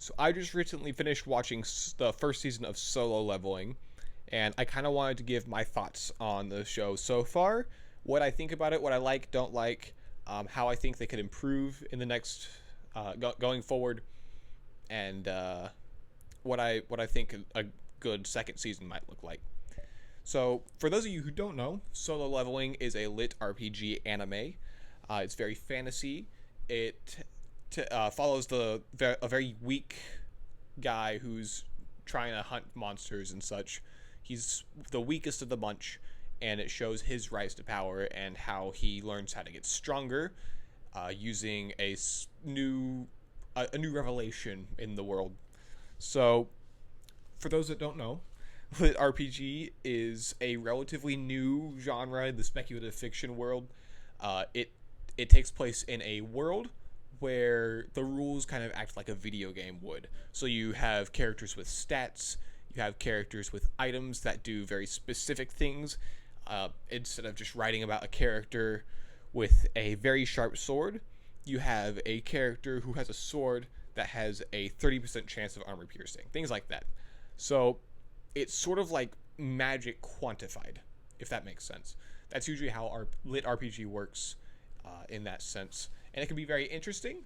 So I just recently finished watching the first season of Solo Leveling, and I kind of wanted to give my thoughts on the show so far, what I think about it, what I like, don't like, how I think they could improve in the next going forward, and what I think a good second season might look like. So, for those of you who don't know, Solo Leveling is a lit RPG anime. It's very fantasy. It follows a very weak guy who's trying to hunt monsters and such. He's the weakest of the bunch, and it shows his rise to power and how he learns how to get stronger using a new revelation in the world. So, for those that don't know, lit RPG is a relatively new genre in the speculative fiction world. It takes place in a world where the rules kind of act like a video game would. So you have characters with stats, you have characters with items that do very specific things. Instead of just writing about a character with a very sharp sword, you have a character who has a sword that has a 30% chance of armor piercing. Things like that. So it's sort of like magic quantified, if that makes sense. That's usually how our lit RPG works in that sense, and it can be very interesting.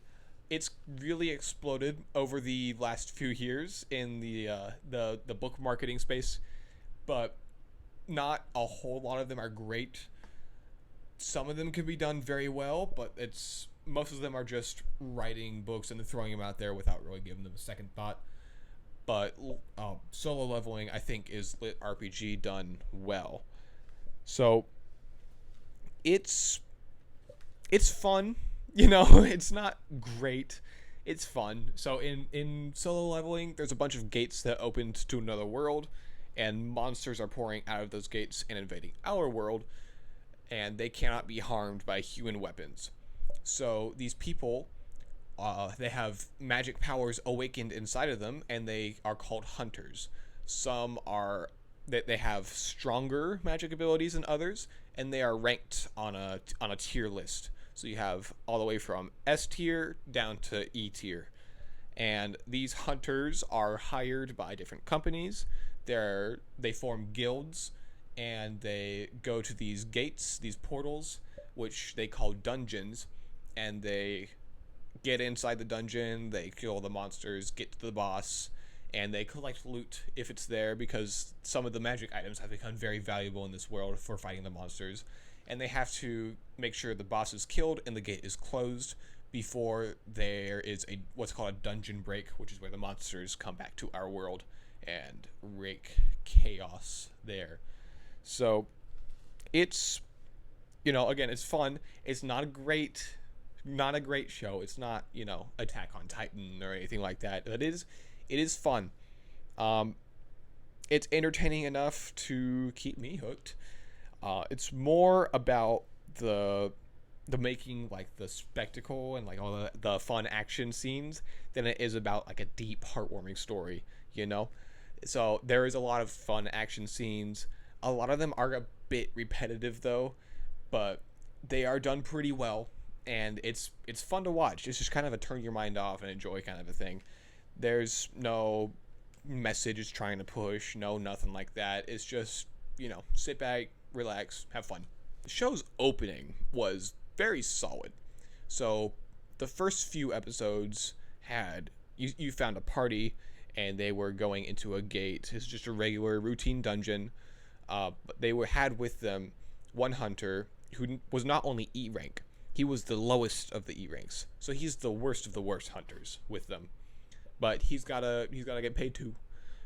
It's really exploded over the last few years in the book marketing space, but not a whole lot of them are great. Some of them can be done very well, but it's most of them are just writing books and then throwing them out there without really giving them a second thought. But Solo Leveling, I think, is lit RPG done well. So it's it's fun. It's not great. It's fun. So in Solo Leveling, there's a bunch of gates that opened to another world, and monsters are pouring out of those gates and invading our world, and they cannot be harmed by human weapons. So these people, they have magic powers awakened inside of them, and they are called hunters. Some are they have stronger magic abilities than others, and they are ranked on a tier list. So you have all the way from S tier down to E tier, and these hunters are hired by different companies. They form guilds, and they go to these gates, these portals, which they call dungeons, and they get inside the dungeon, they kill the monsters, get to the boss, and they collect loot if it's there because some of the magic items have become very valuable in this world for fighting the monsters. And they have to make sure the boss is killed and the gate is closed before there is a what's called a dungeon break, which is where the monsters come back to our world and wreak chaos there. So it's again, it's fun. It's not a great show. It's not, Attack on Titan or anything like that. It is fun. Um, it's entertaining enough to keep me hooked. It's more about the making, like the spectacle and like all the fun action scenes than it is about like a deep heartwarming story, you know? So there is a lot of fun action scenes. A lot of them are a bit repetitive though, but they are done pretty well, and it's fun to watch. It's just kind of a turn your mind off and enjoy kind of a thing. There's no message it's trying to push, no nothing like that. It's just, sit back, relax, have fun. The show's opening was very solid. So the first few episodes had you found a party, and they were going into a gate. It's just a regular routine dungeon. But they had with them one hunter who was not only E rank, he was the lowest of the E ranks. So he's the worst of the worst hunters with them. But he's gotta get paid too.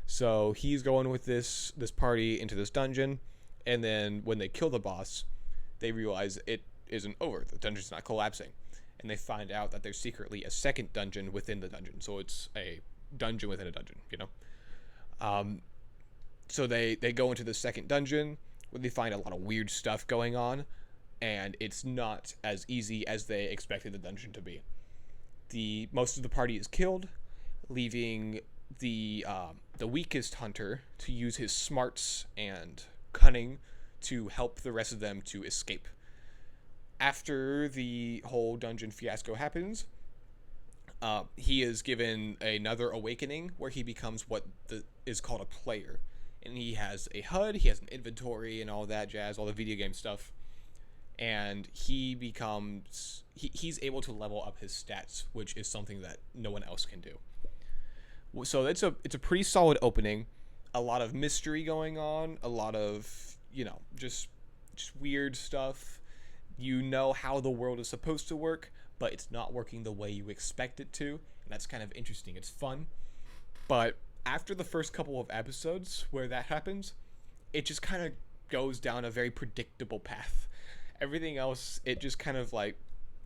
So he's going with this party into this dungeon, and then when they kill the boss, they realize it isn't over. The dungeon's not collapsing, and they find out that there's secretly a second dungeon within the dungeon. So it's a dungeon within a dungeon. Um, so they go into the second dungeon where they find a lot of weird stuff going on, and it's not as easy as they expected the dungeon to be. The most of the party is killed, leaving the weakest hunter to use his smarts and cunning to help the rest of them to escape. After the whole dungeon fiasco happens, He is given another awakening where he becomes what is called a player, and he has a HUD, he has an inventory, and all that jazz, all the video game stuff. And he's able to level up his stats, which is something that no one else can do. So it's a pretty solid opening. A lot of mystery going on, a lot of just weird stuff. You know how the world is supposed to work, but it's not working the way you expect it to, and that's kind of interesting. It's fun, but after the first couple of episodes where that happens, it just kind of goes down a very predictable path. Everything else, it just kind of like,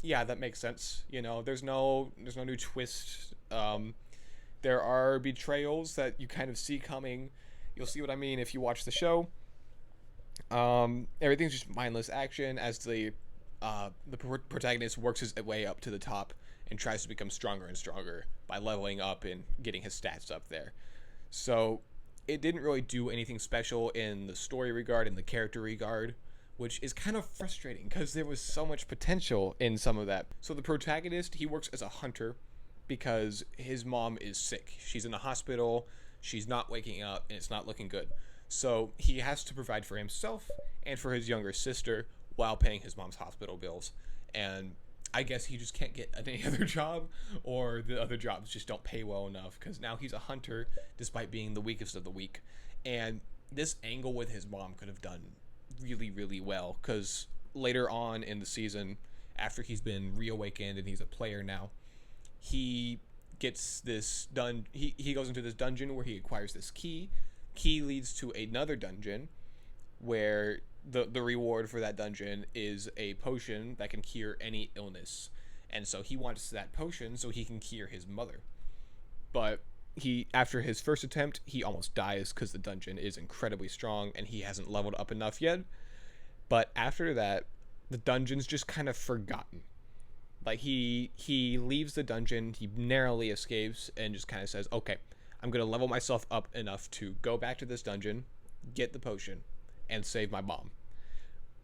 yeah, that makes sense. There's no new twist. There are betrayals that you kind of see coming. You'll see what I mean if you watch the show. Everything's just mindless action as the protagonist works his way up to the top and tries to become stronger and stronger by leveling up and getting his stats up there. So it didn't really do anything special in the story regard and the character regard, which is kind of frustrating because there was so much potential in some of that. So the protagonist, he works as a hunter because his mom is sick. She's in the hospital, she's not waking up, and it's not looking good. So he has to provide for himself and for his younger sister while paying his mom's hospital bills. And I guess he just can't get any other job, or the other jobs just don't pay well enough, because now he's a hunter despite being the weakest of the weak. And this angle with his mom could have done really, really well, because later on in the season, after he's been reawakened and he's a player now, he gets this done. He goes into this dungeon where he acquires this key. Key leads to another dungeon where the reward for that dungeon is a potion that can cure any illness. And so he wants that potion so he can cure his mother. But after his first attempt, he almost dies because the dungeon is incredibly strong and he hasn't leveled up enough yet. But after that, the dungeon's just kind of forgotten. Like he leaves the dungeon, he narrowly escapes and just kind of says, okay, I'm going to level myself up enough to go back to this dungeon, get the potion, and save my mom.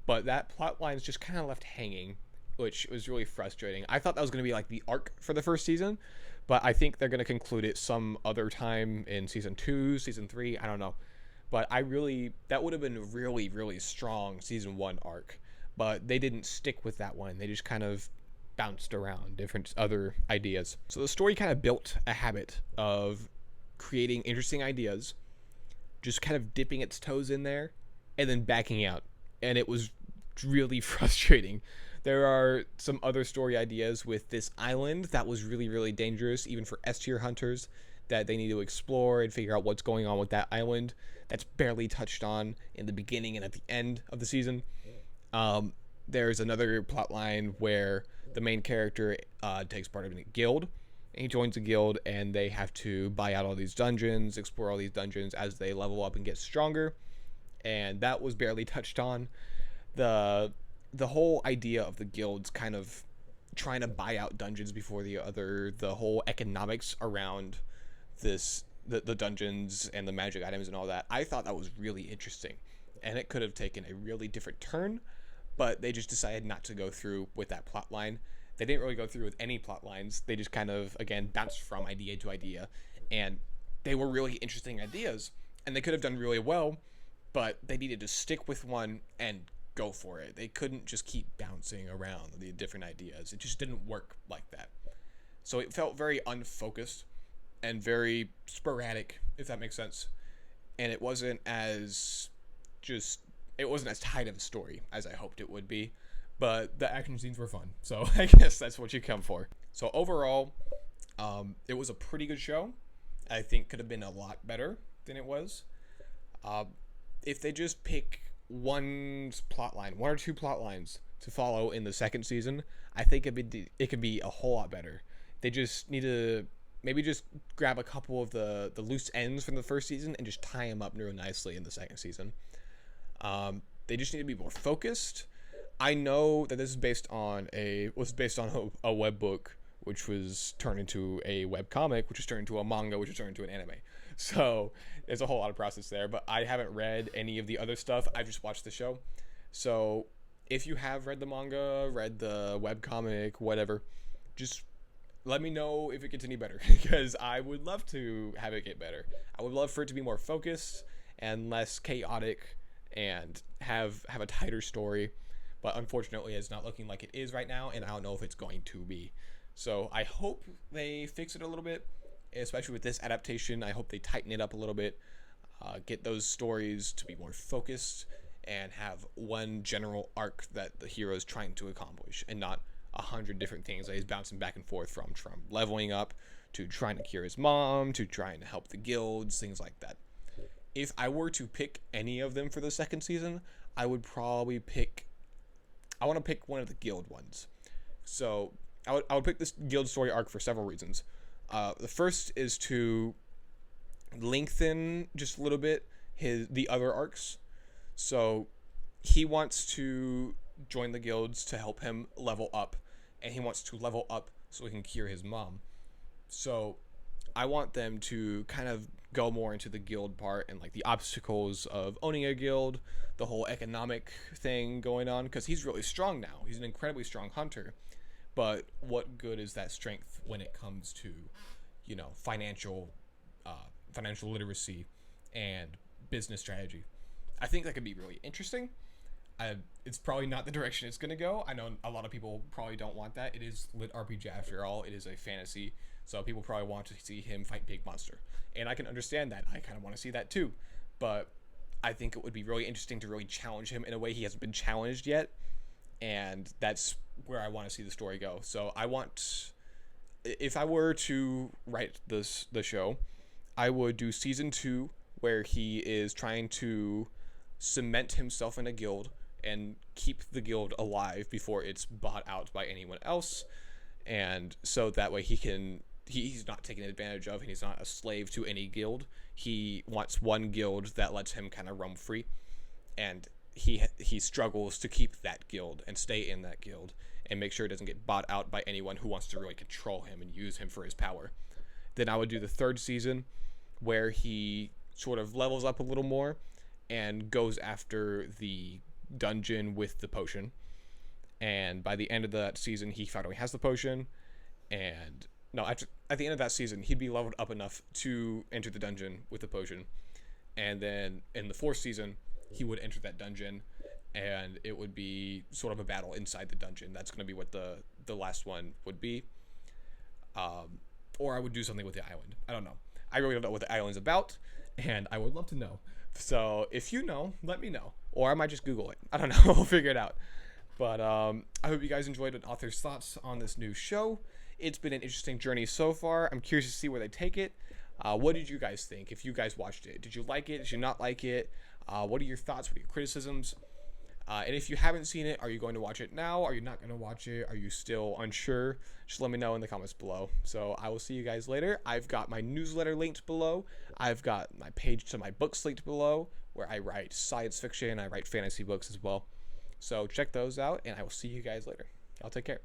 But that plot line's just kind of left hanging, which was really frustrating. I thought that was going to be like the arc for the first season, but I think they're going to conclude it some other time in season 2, season 3, I don't know. But that would have been a really, really strong season 1 arc. But they didn't stick with that one. They just kind of bounced around different other ideas. So the story kind of built a habit of creating interesting ideas, just kind of dipping its toes in there, and then backing out. And it was really frustrating. There are some other story ideas with this island that was really, really dangerous, even for S-tier hunters, that they need to explore and figure out what's going on with that island. That's barely touched on in the beginning and at the end of the season. There's another plot line where the main character takes part in a guild. He joins a guild and they have to buy out all these dungeons, explore all these dungeons as they level up and get stronger. And that was barely touched on. The whole idea of the guilds kind of trying to buy out dungeons before the whole economics around the dungeons and the magic items and all that, I thought that was really interesting. And it could have taken a really different turn, but they just decided not to go through with that plot line. They didn't really go through with any plot lines. They just kind of, again, bounced from idea to idea. And they were really interesting ideas. And they could have done really well, but they needed to stick with one and go for it. They couldn't just keep bouncing around the different ideas. It just didn't work like that. So it felt very unfocused and very sporadic, if that makes sense. And it wasn't as tight of a story as I hoped it would be. But the action scenes were fun, so I guess that's what you come for. So overall, it was a pretty good show. I think could have been a lot better than it was. If they just pick one or two plot lines to follow in the second season, I think it could be a whole lot better. They just need to maybe just grab a couple of the loose ends from the first season and just tie them up real nicely in the second season. They just need to be more focused. I know that this is based on a web book, which was turned into a web comic, which was turned into a manga, which was turned into an anime. So there's a whole lot of process there, but I haven't read any of the other stuff. I've just watched the show. So if you have read the manga, read the web comic, whatever, just let me know if it gets any better because I would love to have it get better. I would love for it to be more focused and less chaotic and have a tighter story. But unfortunately, it's not looking like it is right now, and I don't know if it's going to be. So I hope they fix it a little bit, especially with this adaptation. I hope they tighten it up a little bit, get those stories to be more focused, and have one general arc that the hero is trying to accomplish, and not 100 different things that he's bouncing back and forth from leveling up to trying to cure his mom to trying to help the guilds, things like that. If I were to pick any of them for the second season, I would probably I want to pick one of the guild ones. So I would pick this guild story arc for several reasons. The first is to lengthen just a little bit the other arcs. So he wants to join the guilds to help him level up, and he wants to level up so he can cure his mom. So I want them to kind of go more into the guild part and like the obstacles of owning a guild, the whole economic thing going on, because he's really strong now. He's an incredibly strong hunter, but what good is that strength when it comes to, financial literacy and business strategy? I think that could be really interesting. It's probably not the direction it's going to go. I know a lot of people probably don't want that. It is lit RPG after all. It is a fantasy, so people probably want to see him fight big monster, and I can understand that. I kind of want to see that too, but I think it would be really interesting to really challenge him in a way he hasn't been challenged yet, and that's where I want to see the story go. So if I were to write the show, I would do season 2 where he is trying to cement himself in a guild and keep the guild alive before it's bought out by anyone else, and so that way he's not taken advantage of and he's not a slave to any guild. He wants one guild that lets him kind of roam free, and he struggles to keep that guild and stay in that guild and make sure it doesn't get bought out by anyone who wants to really control him and use him for his power. Then I would do the third season where he sort of levels up a little more and goes after the dungeon with the potion, and by the end of that season he finally has the potion, and no, at the end of that season he'd be leveled up enough to enter the dungeon with the potion, and then in the fourth season he would enter that dungeon and it would be sort of a battle inside the dungeon. That's going to be what the last one would be, or I would do something with the island. I don't know. I really don't know what the island's about, and I would love to know. So if you know, let me know. Or I might just Google it. I don't know. We'll figure it out. But I hope you guys enjoyed an author's thoughts on this new show. It's been an interesting journey so far. I'm curious to see where they take it. What did you guys think? If you guys watched it, did you like it? Did you not like it? What are your thoughts? What are your criticisms? And if you haven't seen it, are you going to watch it now? Are you not going to watch it? Are you still unsure? Just let me know in the comments below. So I will see you guys later. I've got my newsletter linked below. I've got my page to my books linked below, where I write science fiction. I write fantasy books as well. So check those out, and I will see you guys later. Y'all take care.